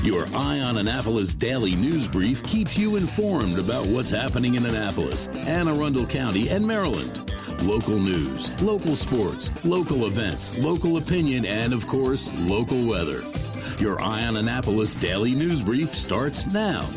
Your Eye on Annapolis daily news brief keeps you informed about what's happening in Annapolis and Arundel County and Maryland. Local news, local sports, local events, local opinion, and, of course, local weather. Your Eye on Annapolis daily news brief starts now.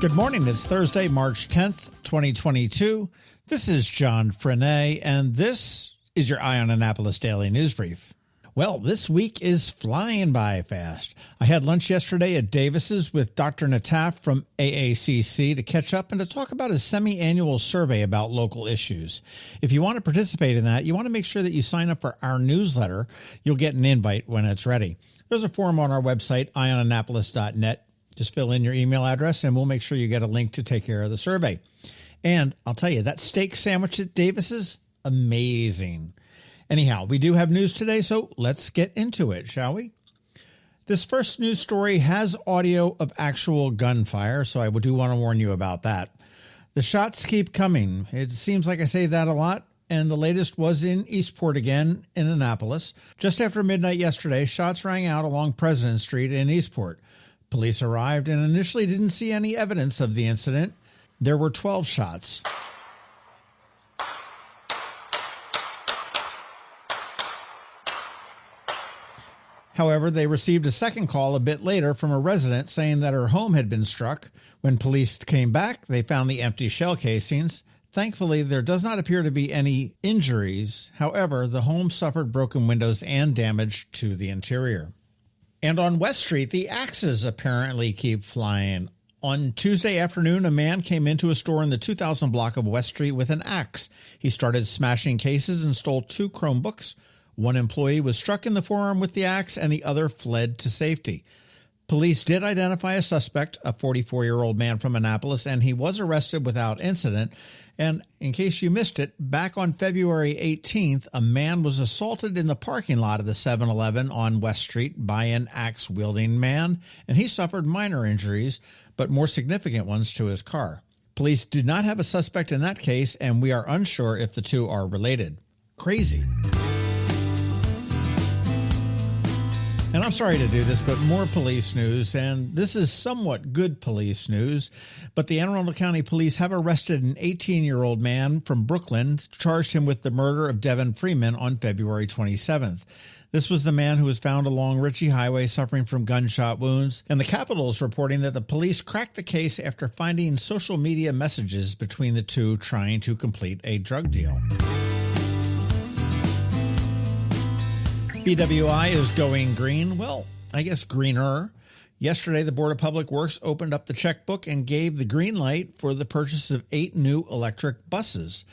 Good morning. It's Thursday, March 10th, 2022. This is John Frenaye, and this is your Eye on Annapolis daily news brief. Well, this week is flying by fast. I had lunch yesterday at Davis's with Dr. Nataf from AACC to catch up and to talk about his semi-annual survey about local issues. If you want to participate in that, you want to make sure that you sign up for our newsletter. You'll get an invite when it's ready. There's a form on our website, eyeonannapolis.net. Just fill in your email address and we'll make sure you get a link to take care of the survey. And I'll tell you, that steak sandwich at Davis's, amazing. Anyhow, we do have news today, so let's get into it, shall we? This first news story has audio of actual gunfire, so I do want to warn you about that. The shots keep coming. It seems like I say that a lot, and the latest was in Eastport again in Annapolis. Just after midnight yesterday, shots rang out along President Street in Eastport. Police arrived and initially didn't see any evidence of the incident. There were 12 shots. However, they received a second call a bit later from a resident saying that her home had been struck. When police came back, they found the empty shell casings. Thankfully, there does not appear to be any injuries. However, the home suffered broken windows and damage to the interior. And on West Street, the axes apparently keep flying. On Tuesday afternoon, a man came into a store in the 2000 block of West Street with an axe. He started smashing cases and stole 2 Chromebooks. One employee was struck in the forearm with the axe, and the other fled to safety. Police did identify a suspect, a 44-year-old man from Annapolis, and he was arrested without incident. And in case you missed it, back on February 18th, a man was assaulted in the parking lot of the 7-Eleven on West Street by an axe-wielding man, and he suffered minor injuries, but more significant ones to his car. Police do not have a suspect in that case, and we are unsure if the two are related. Crazy. And I'm sorry to do this, but more police news, and this is somewhat good police news, but the Arundel County Police have arrested an 18-year-old man from Brooklyn, charged him with the murder of Devin Freeman on February 27th. This was the man who was found along Ritchie Highway suffering from gunshot wounds, and the Capitol is reporting that the police cracked the case after finding social media messages between the two trying to complete a drug deal. BWI is going green. Well, I guess greener. Yesterday, the Board of Public Works opened up the checkbook and gave the green light for the purchase of 8 new electric buses.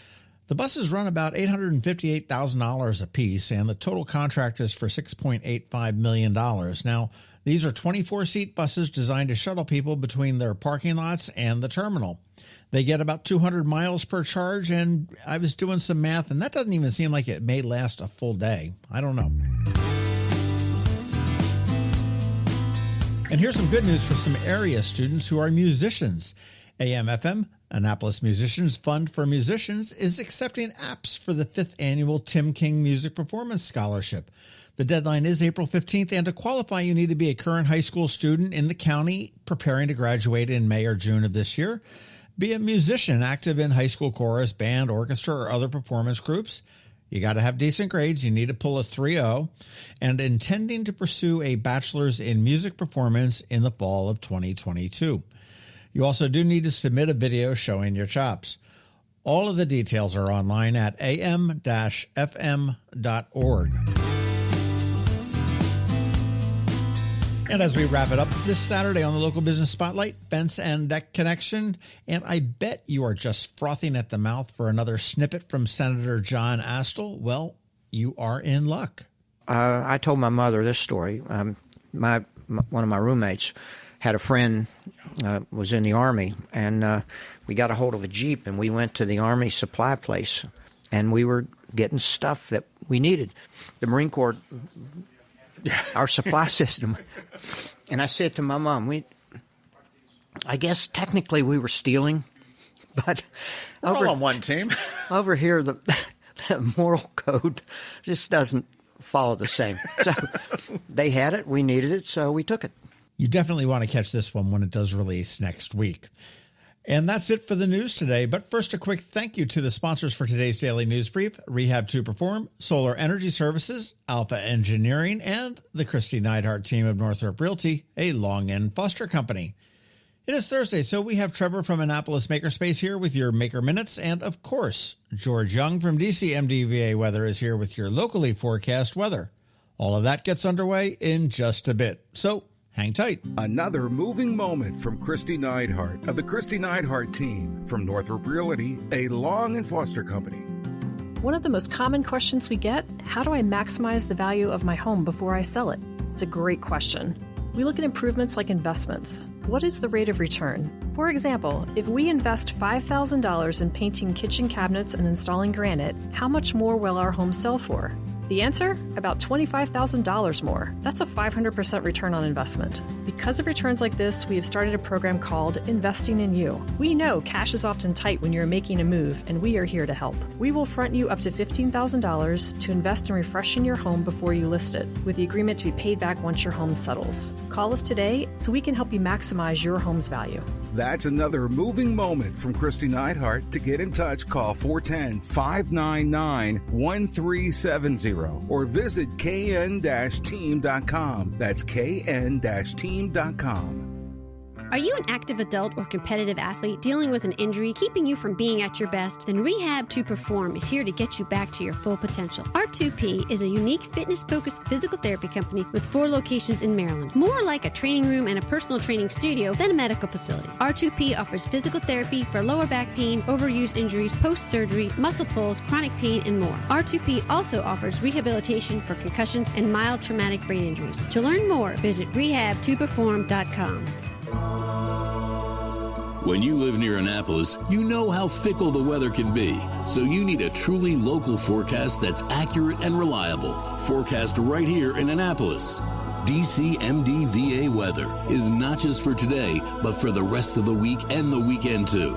The buses run about $858,000 apiece, and the total contract is for $6.85 million. Now, these are 24-seat buses designed to shuttle people between their parking lots and the terminal. They get about 200 miles per charge, and I was doing some math, and that doesn't even seem like it may last a full day. I don't know. And here's some good news for some area students who are musicians. AMFM, Annapolis Musicians Fund for Musicians, is accepting apps for the 5th annual Tim King Music Performance Scholarship. The deadline is April 15th, and to qualify, you need to be a current high school student in the county preparing to graduate in May or June of this year. Be a musician active in high school chorus, band, orchestra, or other performance groups. You got to have decent grades. You need to pull a 3.0, and intending to pursue a bachelor's in music performance in the fall of 2022. You also do need to submit a video showing your chops. All of the details are online at am-fm.org. And as we wrap it up this Saturday on the Local Business Spotlight, Fence and Deck Connection, and I bet you are just frothing at the mouth for another snippet from Senator John Astle. Well, you are in luck. I told my mother this story. One of my roommates had a friend was in the Army, and we got a hold of a Jeep, and we went to the Army supply place, and we were getting stuff that we needed. The Marine Corps, our supply system. And I said to my mom, I guess technically we were stealing, but we're all on one team. Over here, the moral code just doesn't follow the same. So they had it, we needed it, so we took it. You definitely want to catch this one when it does release next week. And that's it for the news today. But first, a quick thank you to the sponsors for today's Daily News Brief: Rehab to Perform, Solar Energy Services, Alpha Engineering, and the Kristi Neidhardt Team of Northrop Realty, a Long End Foster company. It is Thursday, so we have Trevor from Annapolis Makerspace here with your Maker Minutes. And, of course, George Young from DC MDVA Weather is here with your locally forecast weather. All of that gets underway in just a bit. So hang tight. Another moving moment from Kristi Neidhardt of the Kristi Neidhardt Team from Northrop Realty, a Long and Foster company. One of the most common questions we get: how do I maximize the value of my home before I sell it? It's a great question. We look at improvements like investments. What is the rate of return? For example, if we invest $5,000 in painting kitchen cabinets and installing granite, how much more will our home sell for? The answer? About $25,000 more. That's a 500% return on investment. Because of returns like this, we have started a program called Investing in You. We know cash is often tight when you're making a move, and we are here to help. We will front you up to $15,000 to invest in refreshing your home before you list it, with the agreement to be paid back once your home settles. Call us today so we can help you maximize your home's value. That's another moving moment from Kristi Neidhardt. To get in touch, call 410-599-1370 or visit kn-team.com. That's kn-team.com. Are you an active adult or competitive athlete dealing with an injury keeping you from being at your best? Then Rehab to Perform is here to get you back to your full potential. R2P is a unique fitness-focused physical therapy company with 4 locations in Maryland. More like a training room and a personal training studio than a medical facility. R2P offers physical therapy for lower back pain, overuse injuries, post-surgery, muscle pulls, chronic pain, and more. R2P also offers rehabilitation for concussions and mild traumatic brain injuries. To learn more, visit rehabtoperform.com. When you live near Annapolis, you know how fickle the weather can be. So you need a truly local forecast that's accurate and reliable. Forecast right here in Annapolis. DCMDVA Weather is not just for today, but for the rest of the week and the weekend too.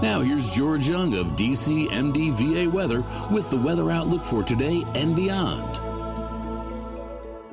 Now here's George Young of DCMDVA Weather with the weather outlook for today and beyond.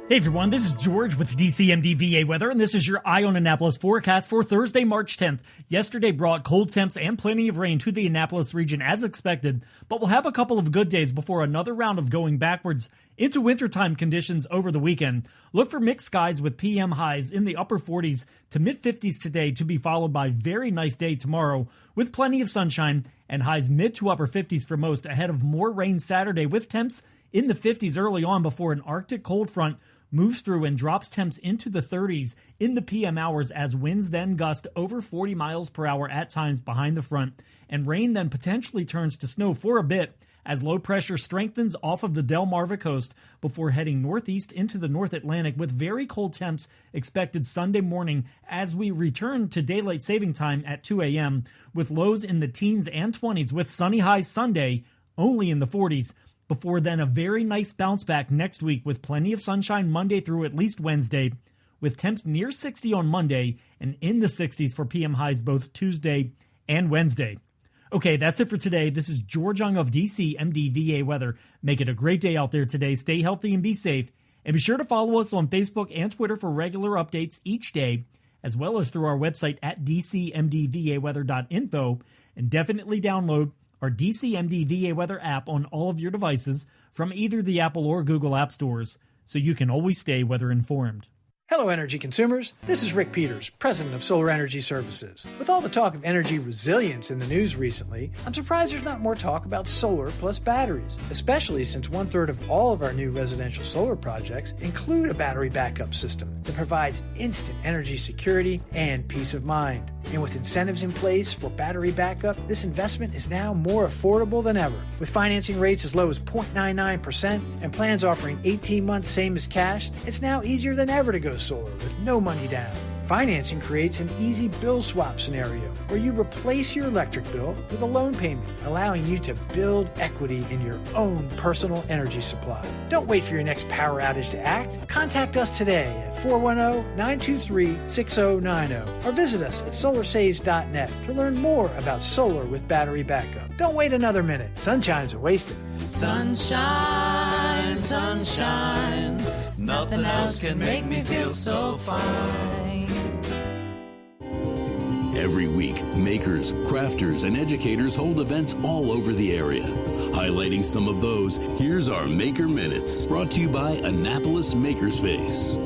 Hey everyone, this is George with DCMDVA Weather, and this is your Eye on Annapolis forecast for Thursday, March 10th. Yesterday brought cold temps and plenty of rain to the Annapolis region as expected, but we'll have a couple of good days before another round of going backwards into wintertime conditions over the weekend. Look for mixed skies with PM highs in the upper 40s to mid-50s today, to be followed by a very nice day tomorrow with plenty of sunshine and highs mid to upper 50s for most, ahead of more rain Saturday with temps in the 50s early on before an Arctic cold front moves through and drops temps into the 30s in the PM hours as winds then gust over 40 miles per hour at times behind the front, and rain then potentially turns to snow for a bit as low pressure strengthens off of the Delmarva coast before heading northeast into the North Atlantic, with very cold temps expected Sunday morning as we return to daylight saving time at 2 a.m. with lows in the teens and 20s with sunny highs Sunday only in the 40s. Before then, a very nice bounce back next week with plenty of sunshine Monday through at least Wednesday, with temps near 60 on Monday and in the 60s for PM highs both Tuesday and Wednesday. Okay, that's it for today. This is George Young of DCMDVA Weather. Make it a great day out there today. Stay healthy and be safe. And be sure to follow us on Facebook and Twitter for regular updates each day, as well as through our website at dcmdvaweather.info. And definitely download our DCMDVA Weather app on all of your devices from either the Apple or Google app stores, so you can always stay weather informed. Hello, energy consumers. This is Rick Peters, president of Solar Energy Services. With all the talk of energy resilience in the news recently, I'm surprised there's not more talk about solar plus batteries, especially since 1/3 of all of our new residential solar projects include a battery backup system that provides instant energy security and peace of mind. And with incentives in place for battery backup, this investment is now more affordable than ever. With financing rates as low as 0.99% and plans offering 18 months same as cash, it's now easier than ever to go solar with no money down. Financing creates an easy bill swap scenario where you replace your electric bill with a loan payment, allowing you to build equity in your own personal energy supply. Don't wait for your next power outage to act. Contact us today at 410-923-6090 or visit us at solarsaves.net to learn more about solar with battery backup. Don't wait another minute. Sunshine's are wasted. Sunshine, sunshine, Nothing else can make me feel so fine. Every week, makers, crafters, and educators hold events all over the area. Highlighting some of those, here's our Maker Minutes, brought to you by Annapolis Makerspace.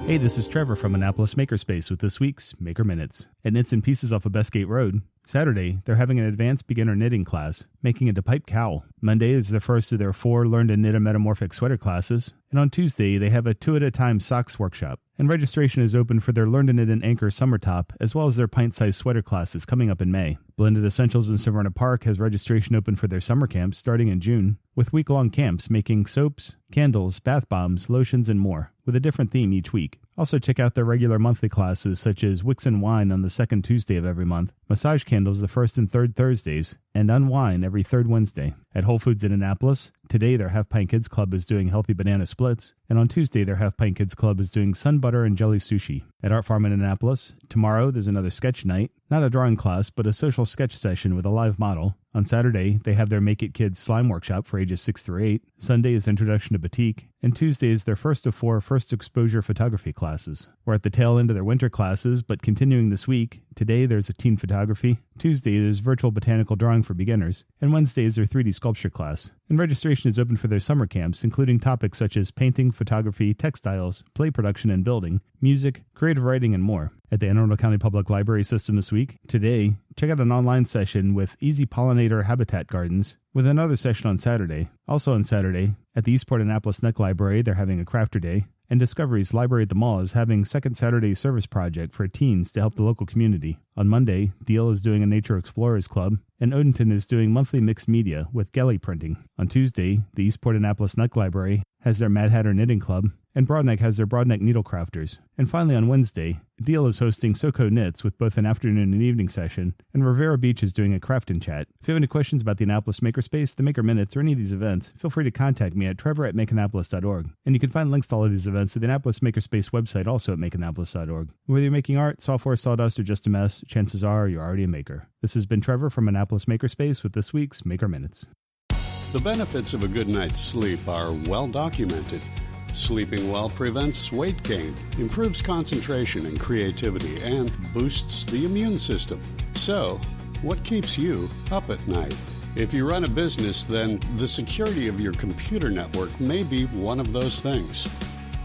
Hey, this is Trevor from Annapolis Makerspace with this week's Maker Minutes. At Knits and Pieces off of Bestgate Road, Saturday, they're having an advanced beginner knitting class, making a pipe cowl. Monday is the first of their 4 Learn to Knit a Metamorphic sweater classes, and on Tuesday, they have a 2-at-a-time socks workshop. And registration is open for their Learn to Knit an Anchor summer top, as well as their pint-sized sweater classes coming up in May. Blended Essentials in Severna Park has registration open for their summer camps starting in June, with week-long camps making soaps, candles, bath bombs, lotions, and more, with a different theme each week. Also check out their regular monthly classes such as Wicks and Wine on the second Tuesday of every month, Massage Candles the first and third Thursdays, and Unwine every third Wednesday. At Whole Foods in Annapolis, today their Half Pint Kids Club is doing healthy banana splits, and on Tuesday their Half Pint Kids Club is doing sun butter and jelly sushi. At Art Farm in Annapolis, tomorrow there's another sketch night, not a drawing class, but a social sketch session with a live model. On Saturday, they have their Make It Kids slime workshop for ages 6 through 8. Sunday is Introduction to Batik, and Tuesday is their first of 4 first exposure photography classes. We're at the tail end of their winter classes, but continuing this week, today there's a teen photography, Tuesday there's virtual botanical drawing for beginners, and Wednesday is their 3D sculpture class. And registration is open for their summer camps, including topics such as painting, photography, textiles, play production and building, music, creative writing, and more. At the Arundel County Public Library System this week, today, check out an online session with Easy Pollinator Habitat Gardens, with another session on Saturday. Also on Saturday, at the Eastport Annapolis Neck Library, they're having a crafter day, and Discovery's Library at the Mall is having Second Saturday Service Project for teens to help the local community. On Monday, Deal is doing a Nature Explorers Club, and Odenton is doing monthly mixed media with Gelly printing. On Tuesday, the Eastport Annapolis Neck Library has their Mad Hatter Knitting Club, and Broadneck has their Broadneck Needle Crafters. And finally on Wednesday, Deal is hosting SoCo Knits with both an afternoon and evening session, and Rivera Beach is doing a craft and chat. If you have any questions about the Annapolis Makerspace, the Maker Minutes, or any of these events, feel free to contact me at trevor@makeannapolis.org. And you can find links to all of these events at the Annapolis Makerspace website, also at makeannapolis.org. Whether you're making art, software, sawdust, or just a mess, chances are you're already a maker. This has been Trevor from Annapolis Makerspace with this week's Maker Minutes. The benefits of a good night's sleep are well documented. Sleeping well prevents weight gain, improves concentration and creativity, and boosts the immune system. So, what keeps you up at night? If you run a business, then the security of your computer network may be one of those things.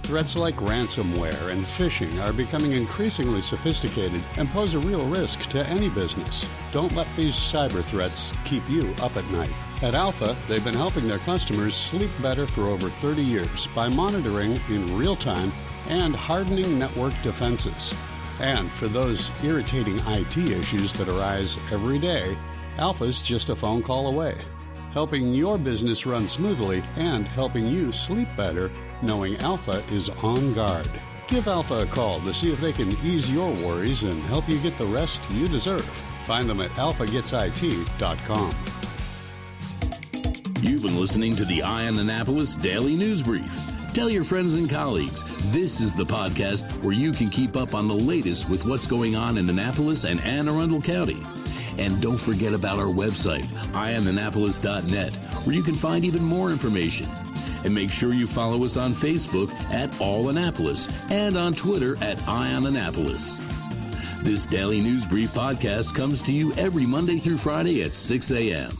Threats like ransomware and phishing are becoming increasingly sophisticated and pose a real risk to any business. Don't let these cyber threats keep you up at night. At Alpha, they've been helping their customers sleep better for over 30 years by monitoring in real time and hardening network defenses. And for those irritating IT issues that arise every day, Alpha's just a phone call away, helping your business run smoothly and helping you sleep better, knowing Alpha is on guard. Give Alpha a call to see if they can ease your worries and help you get the rest you deserve. Find them at alphagetsit.com. You've been listening to the Eye on Annapolis Daily News Brief. Tell your friends and colleagues, this is the podcast where you can keep up on the latest with what's going on in Annapolis and Anne Arundel County. And don't forget about our website, eyeonannapolis.net, where you can find even more information. And make sure you follow us on Facebook at All Annapolis and on Twitter at Eye on Annapolis. This Daily News Brief podcast comes to you every Monday through Friday at 6 a.m.